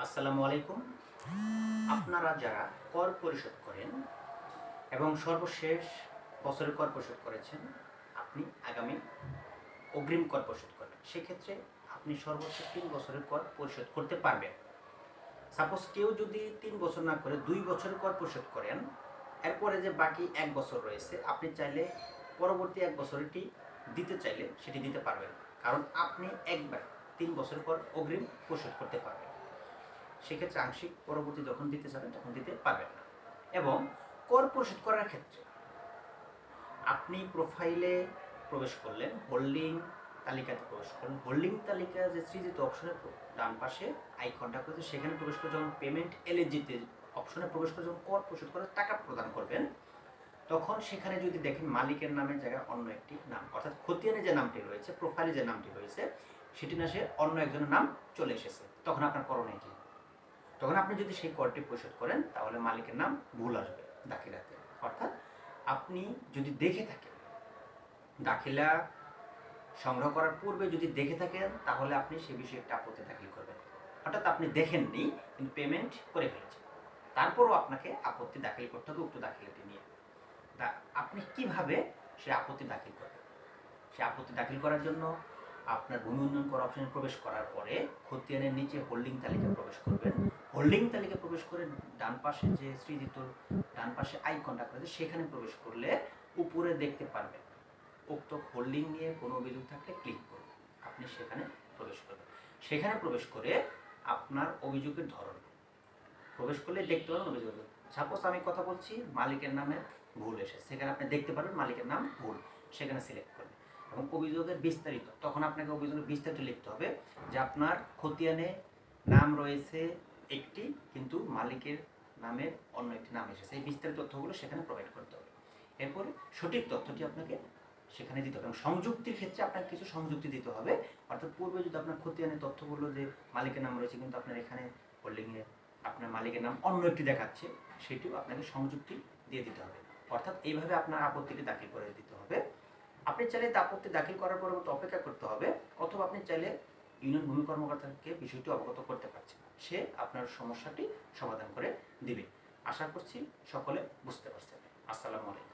আসসালামু আলাইকুম। আপনারা যারা কর পরিশোধ করেন এবং সর্বশেষ বছরের কর পরিশোধ করেছেন, আপনি আগামী অগ্রিম কর পরিশোধ করবেন। সেক্ষেত্রে আপনি সর্বোচ্চ ৩ বছরের কর পরিশোধ করতে পারবেন। সাপোজ কেউ যদি ৩ বছর না করে ২ বছরের কর পরিশোধ করেন, এরপরে যে বাকি ১ বছর রয়েছে, আপনি চাইলে পরবর্তী ১ বছরটি দিতে চাইলে সেটি দিতে পারবেন, কারণ আপনি একবার ৩ বছরের পর অগ্রিম পরিশোধ করতে পারবেন। সেক্ষেত্রে আংশিক পরবর্তী যখন দিতে যাবেন তখন দিতে পারবেন না। এবং কর পরিশোধ করার ক্ষেত্রে আপনি প্রোফাইলে প্রবেশ করলেন, হোল্ডিং তালিকাতে প্রবেশ করলেন। হোল্ডিং তালিকা যে সৃজিত অপশনের ডান পাশে আইকনটা করেছে, সেখানে প্রবেশ করে যখন পেমেন্ট এলিজিতে অপশনে প্রবেশ করে যখন কর পরিশোধ করে টাকা প্রদান করবেন, তখন সেখানে যদি দেখেন মালিকের নামের জায়গায় অন্য একটি নাম, অর্থাৎ খতিয়ানে যে নামটি রয়েছে, প্রোফাইলে যে নামটি রয়েছে, সেটি না সে অন্য একজনের নাম চলে এসেছে, তখন আপনার করণীয় কি? তখন আপনি যদি সেই করটি পরিশোধ করেন, তাহলে মালিকের নাম ভুল আসবে দাখিলাতে। অর্থাৎ আপনি যদি দেখে থাকেন, দাখিলা সংগ্রহ করার পূর্বে যদি দেখে থাকেন, তাহলে আপনি সে বিষয়ে একটা আপত্তি দাখিল করবেন। অর্থাৎ আপনি দেখেননি কিন্তু পেমেন্ট করে ফেলেছেন, তারপরও আপনাকে আপত্তি দাখিল করতে হবে উক্ত দাখিলাটি নিয়ে। তা আপনি কিভাবে সে আপত্তি দাখিল করবেন? সে আপত্তি দাখিল করার জন্য আপনার ভূমি উন্নয়ন কর অপশনে প্রবেশ করার পরে খতিয়ানের নিচে হোল্ডিং তালিকা প্রবেশ করবেন। হোল্ডিং তালিকা প্রবেশ করে ডান পাশে যে সৃজিত ডান পাশে আইকনটা করেছে, সেখানে প্রবেশ করলে উপরে দেখতে পারবেন উক্ত হোল্ডিং নিয়ে কোনো অভিযোগ থাকলে ক্লিক করুন। আপনি সেখানে প্রবেশ করবেন। সেখানে প্রবেশ করে আপনার অভিযোগের ধরন প্রবেশ করলে দেখতে পাবেন অভিযোগ। সাপোজ আমি কথা বলছি, মালিকের নামে ভুল এসেছে, সেখানে আপনি দেখতে পারবেন মালিকের নাম ভুল, সেখানে সিলেক্ট করবেন। এবং অভিযোগের বিস্তারিত, তখন আপনাকে অভিযোগের বিস্তারিত লিখতে হবে যে আপনার খতিয়ানে নাম রয়েছে একটি, কিন্তু মালিকের নামের অন্য একটি নাম এসেছে। এই বিস্তারিত তথ্যগুলো সেখানে প্রোভাইড করতে হবে। এরপরে সঠিক তথ্যটি আপনাকে সেখানে দিতে হবে। এবং সংযুক্তির ক্ষেত্রে আপনাকে কিছু সংযুক্তি দিতে হবে। অর্থাৎ পূর্বে যদি আপনার খতিয়ানের তথ্যগুলো যে মালিকের নাম রয়েছে, কিন্তু আপনার এখানে হোল্ডিংয়ে আপনার মালিকের নাম অন্য একটি দেখাচ্ছে, সেটিও আপনাকে সংযুক্তি দিয়ে দিতে হবে। অর্থাৎ এইভাবে আপনার আপত্তিটি দাখিল করে দিতে হবে। আপনি চাইলে আপত্তি দাখিল করার পরবর্তী অপেক্ষা করতে হবে, অথবা আপনি চাইলে ইউনিয়ন ভূমি কর্মকর্তাকে বিষয়টি অবগত করতে পারছেন, সে আপনার সমস্যাটি সমাধান করে দিবে। আশা করছি সকলে বুঝতে পারছেন। আসসালামু আলাইকুম।